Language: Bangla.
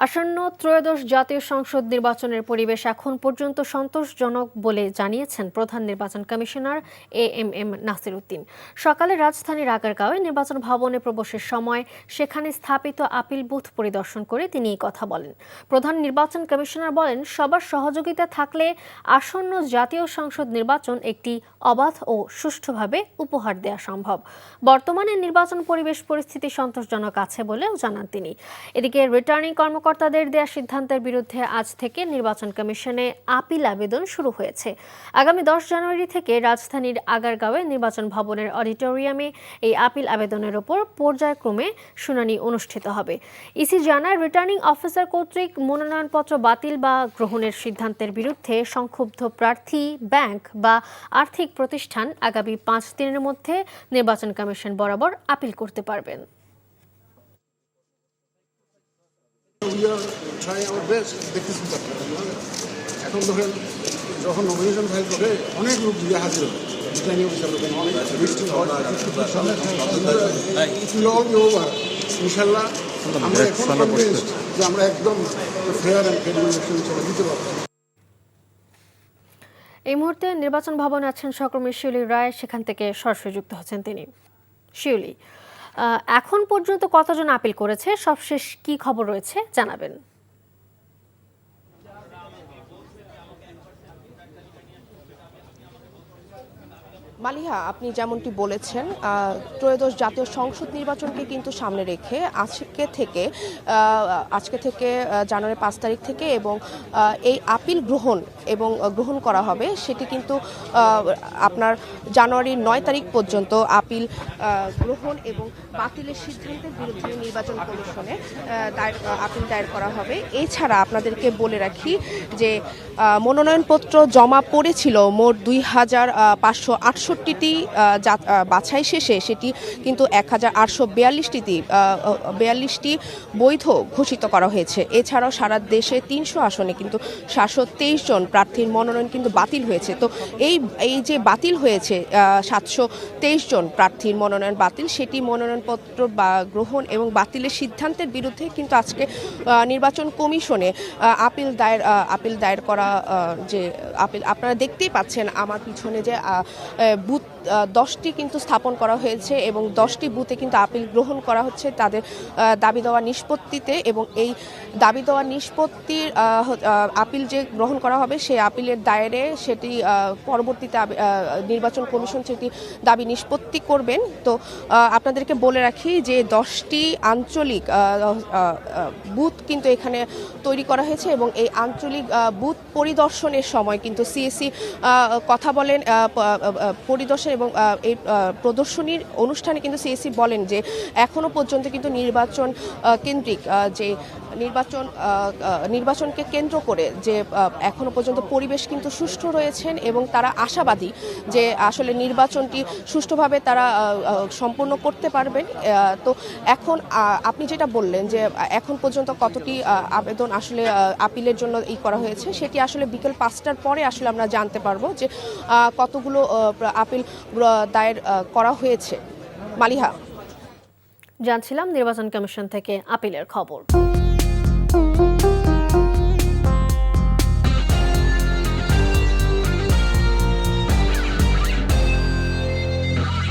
আসন্ন ত্রয়োদশ জাতীয় সংসদ নির্বাচনের পরিবেশ এখন পর্যন্ত সন্তোষজনক বলে জানিয়েছেন প্রধান নির্বাচন কমিশনার এএমএম নাসির উদ্দিন। সকালে রাজধানীর আগারগাঁওয়ে নির্বাচন ভবনে প্রবেশের সময় সেখানে স্থাপিত আপিল বুথ পরিদর্শন করে তিনি এই কথা বলেন। প্রধান নির্বাচন কমিশনার বলেন, সবার সহযোগিতা থাকলে আসন্ন জাতীয় সংসদ নির্বাচন একটি অবাধ ও সুষ্ঠুভাবে উপহার দেওয়া সম্ভব। বর্তমানে নির্বাচন পরিস্থিতি সন্তোষজনক আছে বলেও জানান তিনি। এদিকে রিটার্নিং কর্মকর্তাদের দেয়া সিদ্ধান্তের বিরুদ্ধে আজ থেকে নির্বাচন কমিশনে আপিল আবেদন শুরু হয়েছে। আগামী 10 জানুয়ারি থেকে রাজধানীর আগারগাঁওয়ে নির্বাচন ভবনের অডিটোরিয়ামে এই আপিল আবেদনের ওপর পর্যায়ক্রমে শুনানি অনুষ্ঠিত হবে। ইসি জানায়, রিটার্নিং অফিসার কর্তৃক মনোনয়নপত্র বাতিল বা গ্রহণের সিদ্ধান্তের বিরুদ্ধে সংক্ষুব্ধ প্রার্থী, ব্যাংক বা আর্থিক প্রতিষ্ঠান আগামী 5 দিনের মধ্যে নির্বাচন কমিশন বরাবর আপিল করতে পারবেন। এখন ধরেন যখন নমিনেশন ফাইল করে অনেক লোক দিয়ে হাজির হবে, ইনশাল্লাহ আমরা এখন কনভিন্সড যে আমরা একদম ফেয়ার অ্যান্ড ক্রেডিবল ইলেকশন দিতে পারবো। এই মুহূর্তে নির্বাচন ভবনে আছেন সহকর্মী শিউলি রায়, সেখান থেকে সরাসরি যুক্ত হচ্ছেন তিনি। শিউলি, এখন পর্যন্ত কতজন আপিল করেছে, সবশেষ কি খবর রয়েছে জানাবেন। মালিহা, আপনি যেমনটি বলেছেন, ত্রয়োদশ জাতীয় সংসদ নির্বাচনকে কিন্তু সামনে রেখে আজকে থেকে জানুয়ারি 5 তারিখ থেকে এবং এই আপিল গ্রহণ করা হবে, সেটি কিন্তু আপনার জানুয়ারির 9 তারিখ পর্যন্ত আপিল গ্রহণ এবং বাতিলের সিদ্ধান্তের বিরুদ্ধে নির্বাচন কমিশনে আপিল দায়ের করা হবে। এছাড়া আপনাদেরকে বলে রাখি যে মনোনয়নপত্র জমা পড়েছিল মোট 2568টি, বাছাই শেষে সেটি কিন্তু 1842টি বৈধ ঘোষিত করা হয়েছে। এছাড়াও সারা দেশে 300 আসনে কিন্তু 723 জন প্রার্থীর মনোনয়ন কিন্তু বাতিল হয়েছে। তো এই যে বাতিল হয়েছে 723 জন প্রার্থীর মনোনয়ন বাতিল, সেটি মনোনয়নপত্র বা গ্রহণ এবং বাতিলের সিদ্ধান্তের বিরুদ্ধে কিন্তু আজকে নির্বাচন কমিশনে আপিল দায়ের করা, যে আপিল আপনারা দেখতেই পাচ্ছেন আমার পিছনে যে বুথ 10টি কিন্তু স্থাপন করা হয়েছে এবং 10টি বুথে কিন্তু আপিল গ্রহণ করা হচ্ছে তাদের দাবি দেওয়া নিষ্পত্তিতে। এবং এই দাবি দেওয়া নিষ্পত্তির আপিল যে গ্রহণ করা হবে, সেই আপিলের দায়েরে সেটি পরবর্তীতে নির্বাচন কমিশন সেটি দাবি নিষ্পত্তি করবেন। তো আপনাদেরকে বলে রাখি যে 10টি আঞ্চলিক বুথ কিন্তু এখানে তৈরি করা হয়েছে এবং এই আঞ্চলিক বুথ পরিদর্শনের সময় কিন্তু সিএসি কথা বলেন, পরিদর্শন এবং এই প্রদর্শনীর অনুষ্ঠানে কিন্তু সিএসি বলেন যে এখনো পর্যন্ত কিন্তু নির্বাচন কেন্দ্রিক যে নির্বাচনকে কেন্দ্র করে যে এখনো পর্যন্ত পরিবেশ কিন্তু সুষ্ঠু রয়েছেন এবং তারা আশাবাদী যে আসলে নির্বাচনটি সুষ্ঠুভাবে তারা সম্পন্ন করতে পারবেন। তো এখন আপনি যেটা বললেন যে এখন পর্যন্ত কতটি আবেদন আসলে আপিলের জন্য করা হয়েছে, সেটি আসলে বিকেল 5টার পরে আসলে আমরা জানতে পারবো যে কতগুলো আপিল দায়ের করা হয়েছে। মালিহা, জানছিলাম নির্বাচন কমিশন থেকে আপিলের খবর।